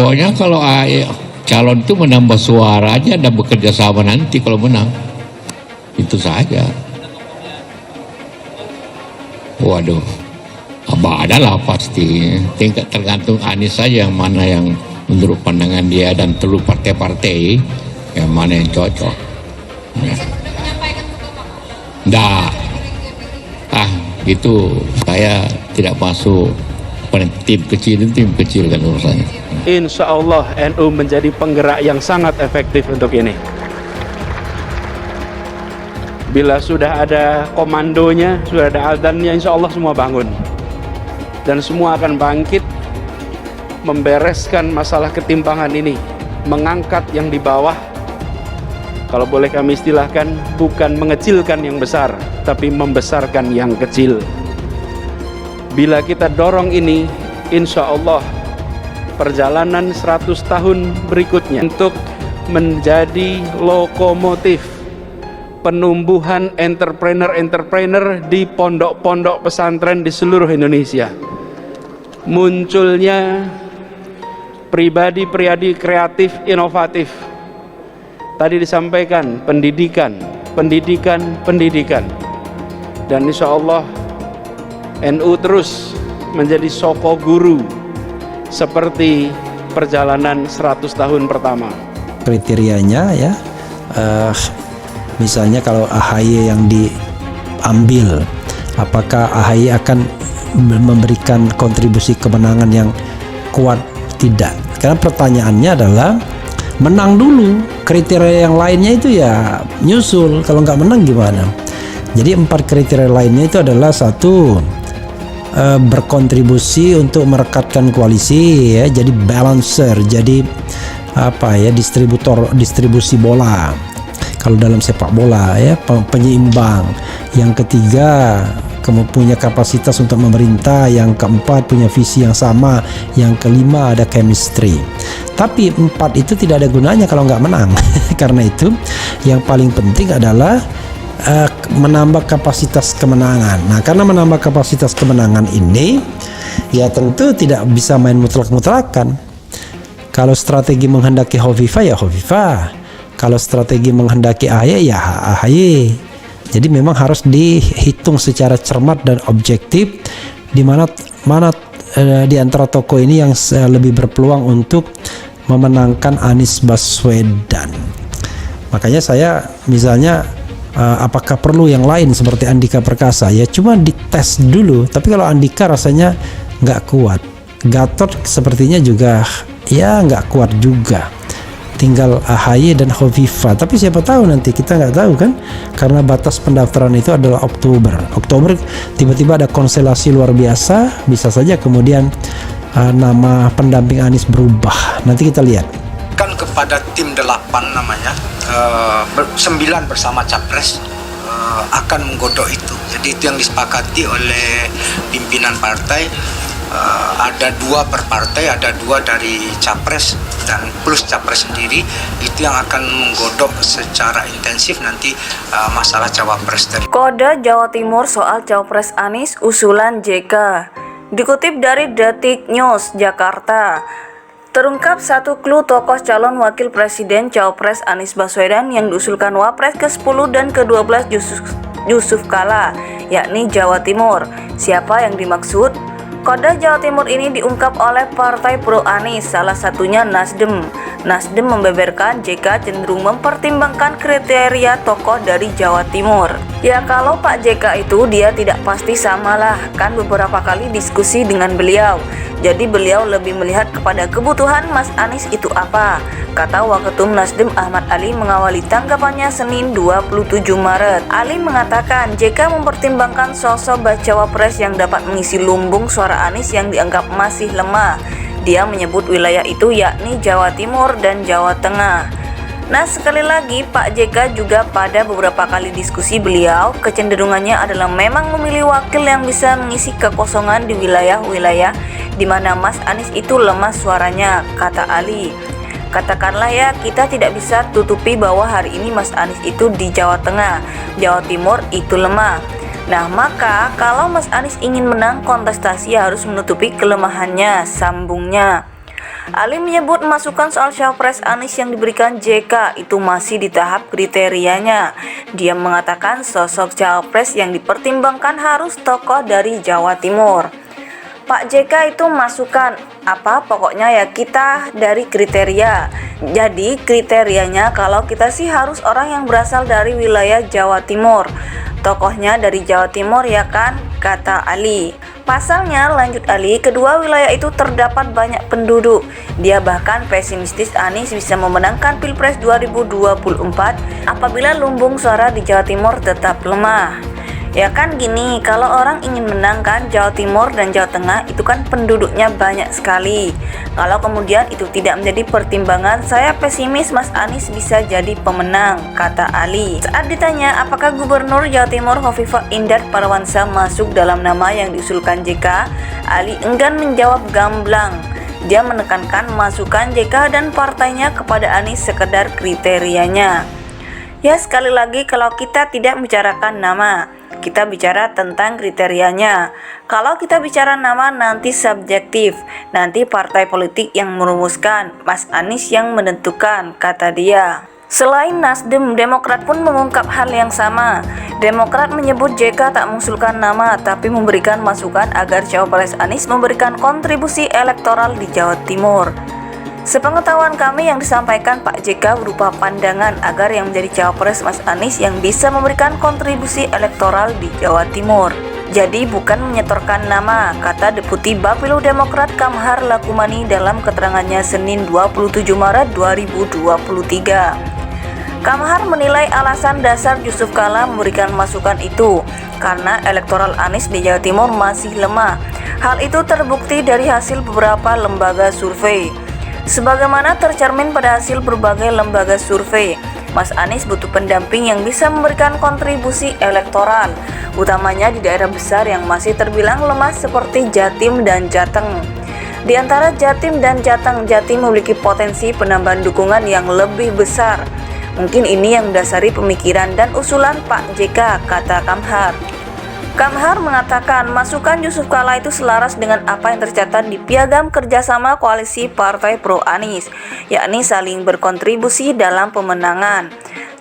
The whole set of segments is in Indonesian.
pokoknya kalau calon itu menambah suara aja dan bekerja sama nanti kalau menang. Itu saja. Waduh, ada lah pasti. Tingkat tergantung Anies saja yang mana yang menurut pandangan dia dan seluruh partai-partai yang mana yang cocok. Ya. Nggak. Gitu. Saya tidak masuk tim kecil kan urusannya. Insya Allah NU menjadi penggerak yang sangat efektif untuk ini. Bila sudah ada komandonya, sudah ada azannya, insya Allah semua bangun. Dan semua akan bangkit, membereskan masalah ketimpangan ini, mengangkat yang di bawah. Kalau boleh kami istilahkan, bukan mengecilkan yang besar, tapi membesarkan yang kecil. Bila kita dorong ini, insya Allah perjalanan 100 tahun berikutnya untuk menjadi lokomotif penumbuhan entrepreneur di pondok-pondok pesantren di seluruh Indonesia. Munculnya pribadi-pribadi kreatif inovatif. Tadi disampaikan pendidikan. Dan insya Allah NU terus menjadi soko guru seperti perjalanan 100 tahun pertama. Kriterianya ya, misalnya kalau AHY yang diambil, apakah AHY akan memberikan kontribusi kemenangan yang kuat? Tidak. Karena pertanyaannya adalah menang dulu, kriteria yang lainnya itu ya nyusul. Kalau nggak menang gimana? Jadi 4 kriteria lainnya itu adalah satu, berkontribusi untuk merekatkan koalisi ya, jadi balancer, jadi distribusi bola kalau dalam sepak bola ya, penyeimbang. Yang ketiga, punya kapasitas untuk memerintah. Yang keempat, punya visi yang sama. Yang kelima, ada chemistry. Tapi 4 itu tidak ada gunanya kalau nggak menang. Karena itu yang paling penting adalah menambah kapasitas kemenangan. Nah, karena menambah kapasitas kemenangan ini ya tentu tidak bisa main mutlak-mutlakan. Kalau strategi menghendaki Hovifah ya Hovifah, kalau strategi menghendaki AHY ya AHY. Jadi memang harus dihitung secara cermat dan objektif di mana di antara tokoh ini yang lebih berpeluang untuk memenangkan Anies Baswedan. Makanya saya misalnya apakah perlu yang lain seperti Andika Perkasa, ya cuma dites dulu. Tapi kalau Andika rasanya nggak kuat, Gatot sepertinya juga ya nggak kuat juga, tinggal AHY dan Hovifah. Tapi siapa tahu, nanti kita nggak tahu kan, karena batas pendaftaran itu adalah Oktober tiba-tiba ada konstelasi luar biasa, bisa saja kemudian nama pendamping Anies berubah. Nanti kita lihat kan kepada tim 8 namanya 9 bersama Capres akan menggodok itu. Jadi itu yang disepakati oleh pimpinan partai. Ada 2 per partai, ada 2 dari Capres dan plus Capres sendiri, itu yang akan menggodok secara intensif nanti masalah Cawapres. Kode Jawa Timur soal Cawapres Anies usulan JK. Dikutip dari Detik News Jakarta, terungkap satu clue tokoh calon wakil presiden Cawapres Anies Baswedan yang diusulkan Wapres ke-10 dan ke-12 Yusuf Kala, yakni Jawa Timur. Siapa yang dimaksud? Kode Jawa Timur ini diungkap oleh partai pro Anies, salah satunya Nasdem. Nasdem membeberkan JK cenderung mempertimbangkan kriteria tokoh dari Jawa Timur. Ya kalau Pak JK itu dia tidak pasti samalah, kan beberapa kali diskusi dengan beliau. Jadi beliau lebih melihat kepada kebutuhan Mas Anies itu apa, kata Waketum Nasdem Ahmad Ali mengawali tanggapannya Senin 27 Maret. Ali mengatakan JK mempertimbangkan sosok bacawa pres yang dapat mengisi lumbung suara Anies yang dianggap masih lemah. Dia menyebut wilayah itu yakni Jawa Timur dan Jawa Tengah. Nah, sekali lagi Pak JK juga pada beberapa kali diskusi beliau kecenderungannya adalah memang memilih wakil yang bisa mengisi kekosongan di wilayah-wilayah di mana Mas Anies itu lemah suaranya, kata Ali. Katakanlah ya, kita tidak bisa tutupi bahwa hari ini Mas Anies itu di Jawa Tengah, Jawa Timur itu lemah. Nah, maka kalau Mas Anies ingin menang kontestasi harus menutupi kelemahannya, sambungnya. Ali menyebut masukan soal Cawapres Anies yang diberikan JK itu masih di tahap kriterianya. Dia mengatakan sosok Cawapres yang dipertimbangkan harus tokoh dari Jawa Timur. Pak JK itu masukan apa, pokoknya ya kita dari kriteria. Jadi kriterianya kalau kita sih harus orang yang berasal dari wilayah Jawa Timur. Tokohnya dari Jawa Timur ya kan, kata Ali. Pasalnya, lanjut Ali, kedua wilayah itu terdapat banyak penduduk. Dia bahkan pesimistis Anies bisa memenangkan Pilpres 2024 apabila lumbung suara di Jawa Timur tetap lemah. Ya kan gini, kalau orang ingin menangkan Jawa Timur dan Jawa Tengah itu kan penduduknya banyak sekali. Kalau kemudian itu tidak menjadi pertimbangan, saya pesimis Mas Anies bisa jadi pemenang, kata Ali. Saat ditanya apakah Gubernur Jawa Timur Hovifah Indar Parawansa masuk dalam nama yang diusulkan JK, Ali enggan menjawab gamblang. Dia menekankan masukan JK dan partainya kepada Anies sekedar kriterianya. Ya sekali lagi, kalau kita tidak membicarakan nama, kita bicara tentang kriterianya. Kalau kita bicara nama nanti subjektif, nanti partai politik yang merumuskan, Mas Anies yang menentukan, kata dia. Selain Nasdem, Demokrat pun mengungkap hal yang sama. Demokrat menyebut JK tak mengusulkan nama tapi memberikan masukan agar Cawapres Anies memberikan kontribusi elektoral di Jawa Timur. Sepengetahuan kami yang disampaikan Pak JK berupa pandangan agar yang menjadi Cawapres Mas Anies yang bisa memberikan kontribusi elektoral di Jawa Timur. Jadi bukan menyetorkan nama, kata Deputi Bapilu Demokrat Kamhar Lakumani dalam keterangannya Senin 27 Maret 2023. Kamhar menilai alasan dasar Yusuf Kala memberikan masukan itu karena elektoral Anies di Jawa Timur masih lemah. Hal itu terbukti dari hasil beberapa lembaga survei. Sebagaimana tercermin pada hasil berbagai lembaga survei, Mas Anies butuh pendamping yang bisa memberikan kontribusi elektoral, utamanya di daerah besar yang masih terbilang lemah seperti Jatim dan Jateng. Di antara Jatim dan Jateng, Jatim memiliki potensi penambahan dukungan yang lebih besar. Mungkin ini yang mendasari pemikiran dan usulan Pak JK, kata Kamhar. Kamhar mengatakan masukan Yusuf Kala itu selaras dengan apa yang tercatat di Piagam Kerjasama Koalisi Partai Pro Anies, yakni saling berkontribusi dalam pemenangan.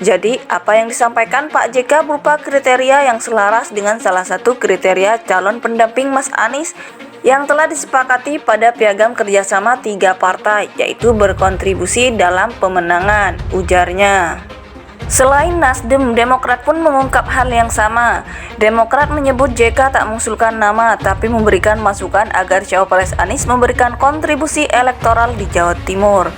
Jadi, apa yang disampaikan Pak JK berupa kriteria yang selaras dengan salah satu kriteria calon pendamping Mas Anies yang telah disepakati pada Piagam Kerjasama 3 partai, yaitu berkontribusi dalam pemenangan, ujarnya. Selain Nasdem, Demokrat pun mengungkap hal yang sama. Demokrat menyebut JK tak mengusulkan nama tapi memberikan masukan agar Cawapres Anies memberikan kontribusi elektoral di Jawa Timur.